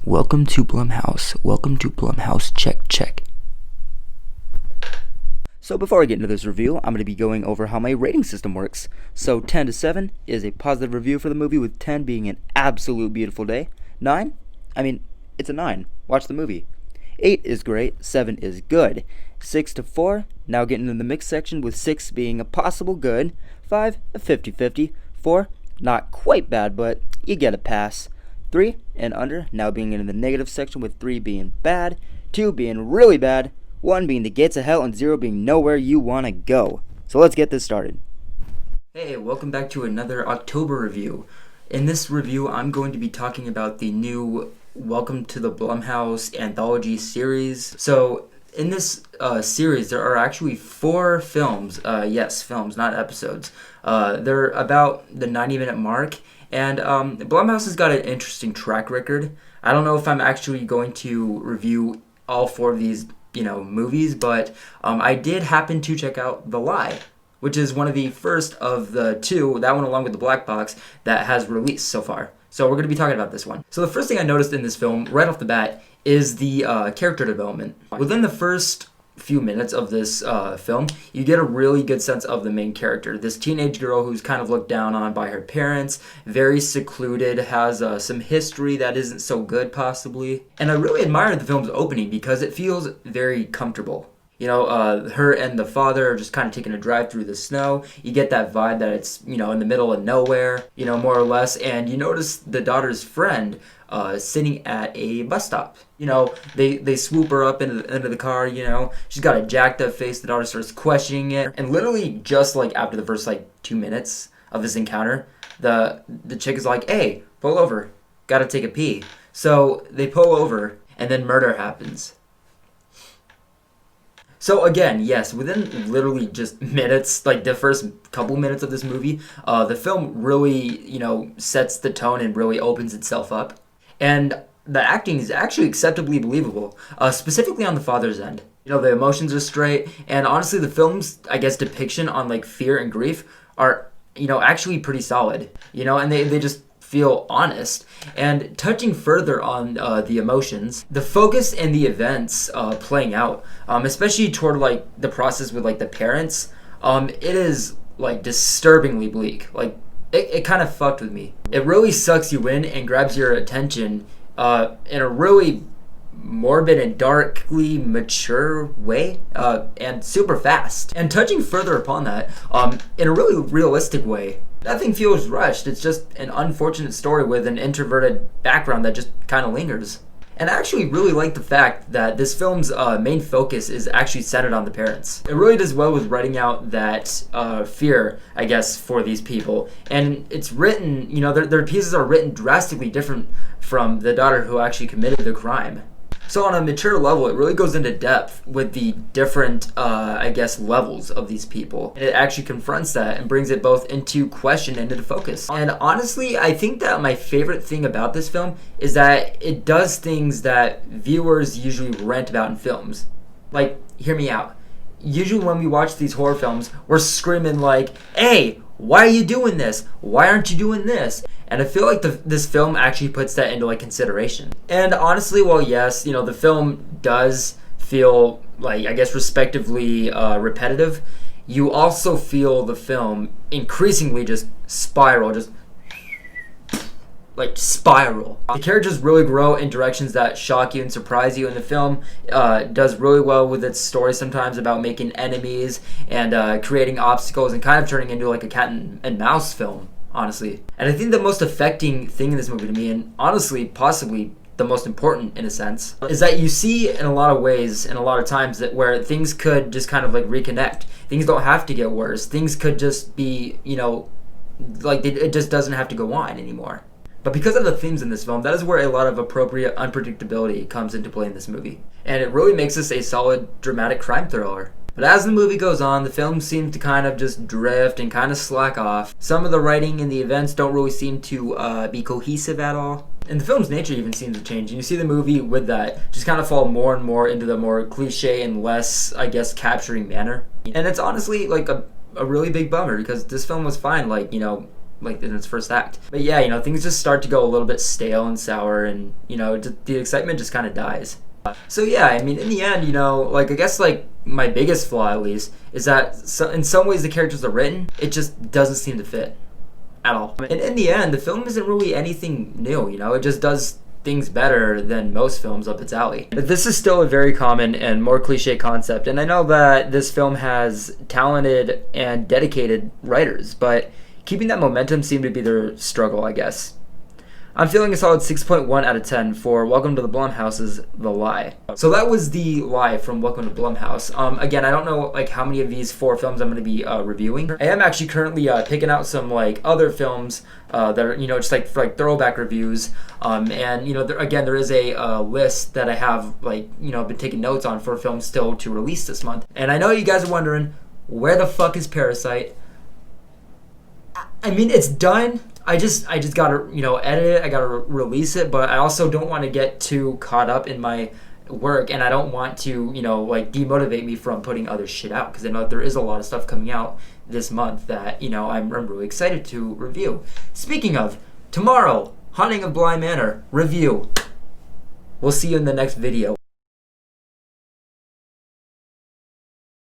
Welcome to Blumhouse. Welcome to Blumhouse. Check. So before I get into this review, I'm going to be going over how my rating system works. So 10 to 7 is a positive review for the movie, with 10 being an absolute beautiful day. 9? It's a 9. Watch the movie. 8 is great. 7 is good. 6 to 4, now getting in the mixed section, with 6 being a possible good. 5, a 50-50. 4, not quite bad, but you get a pass. 3 and under, now being in the negative section, with 3 being bad, 2 being really bad, 1 being the gates of hell, and 0 being nowhere you want to go. So let's get this started. Hey, welcome back to another October review. In this review, I'm going to be talking about the new Welcome to the Blumhouse anthology series. So in this series, there are actually 4 films. Yes, films, not episodes. They're about the 90-minute mark. And Blumhouse has got an interesting track record. I don't know if I'm actually going to review all 4 of these, movies, but I did happen to check out The Lie, which is one of the first of the 2, that one along with The Black Box, that has released so far. So we're going to be talking about this one. So the first thing I noticed in this film, right off the bat, is the character development. Within the first few minutes of this film, you get a really good sense of the main character. This teenage girl who's kind of looked down on by her parents, very secluded, has some history that isn't so good possibly. And I really admire the film's opening because it feels very comfortable. Her and the father are just kind of taking a drive through the snow. You get that vibe that it's, in the middle of nowhere, more or less. And you notice the daughter's friend sitting at a bus stop. They swoop her up into the car, She's got a jacked up face. The daughter starts questioning it. And literally just like after the first 2 minutes of this encounter, the chick is like, hey, pull over. Gotta take a pee. So they pull over and then murder happens. So again, yes, within literally just minutes, the first couple minutes of this movie, the film really, sets the tone and really opens itself up. And the acting is actually acceptably believable, specifically on the father's end. The emotions are straight, and honestly, the film's, depiction on, fear and grief are, actually pretty solid. And they just feel honest. And touching further on the emotions, the focus and the events playing out, especially toward the process with the parents, it is disturbingly bleak. It kind of fucked with me. It really sucks you in and grabs your attention in a really morbid and darkly mature way, and super fast. And touching further upon that, in a really realistic way. Nothing feels rushed. It's just an unfortunate story with an introverted background that just kind of lingers. And I actually really like the fact that this film's main focus is actually centered on the parents. It really does well with writing out that fear, for these people. And it's written, their pieces are written drastically different from the daughter who actually committed the crime. So on a mature level, it really goes into depth with the different, levels of these people. And it actually confronts that and brings it both into question and into focus. And honestly, I think that my favorite thing about this film is that it does things that viewers usually rant about in films. Hear me out. Usually when we watch these horror films, we're screaming hey, why are you doing this? Why aren't you doing this? And I feel like this film actually puts that into consideration. And honestly, well, yes, the film does feel respectively repetitive. You also feel the film increasingly just spiral, spiral. The characters really grow in directions that shock you and surprise you, and the film does really well with its story sometimes about making enemies and creating obstacles and kind of turning into a cat and mouse film, honestly. And I think the most affecting thing in this movie to me, and honestly possibly the most important in a sense, is that you see in a lot of ways and a lot of times that where things could just kind of reconnect. Things don't have to get worse. Things could just be, it just doesn't have to go on anymore. But because of the themes in this film, that is where a lot of appropriate unpredictability comes into play in this movie. And it really makes this a solid, dramatic crime thriller. But as the movie goes on, the film seems to kind of just drift and kind of slack off. Some of the writing and the events don't really seem to be cohesive at all. And the film's nature even seems to change. And you see the movie with that just kind of fall more and more into the more cliche and less, capturing manner. And it's honestly a really big bummer because this film was fine, like in its first act. But yeah, things just start to go a little bit stale and sour, and the excitement just kind of dies. So yeah, I mean, in the end, like I guess like my biggest flaw at least is that in some ways the characters are written, it just doesn't seem to fit at all. And in the end, the film isn't really anything new. It just does things better than most films up its alley. But this is still a very common and more cliche concept, and I know that this film has talented and dedicated writers, but keeping that momentum seemed to be their struggle, I guess. I'm feeling a solid 6.1 out of 10 for Welcome to the Blumhouse's The Lie. So that was The Lie from Welcome to Blumhouse. Again, I don't know like how many of these 4 films I'm going to be reviewing. I am actually currently picking out some like other films that are just like for like throwback reviews. And again, there is a list that I have like been taking notes on for films still to release this month. And I know you guys are wondering, where the fuck is Parasite? I mean, it's done. I just gotta edit it. I gotta release it, but I also don't want to get too caught up in my work, and I don't want to like demotivate me from putting other shit out, because I know there is a lot of stuff coming out this month that I'm really excited to review. Speaking of, tomorrow, Haunting of Bly Manor review. We'll see you in the next video.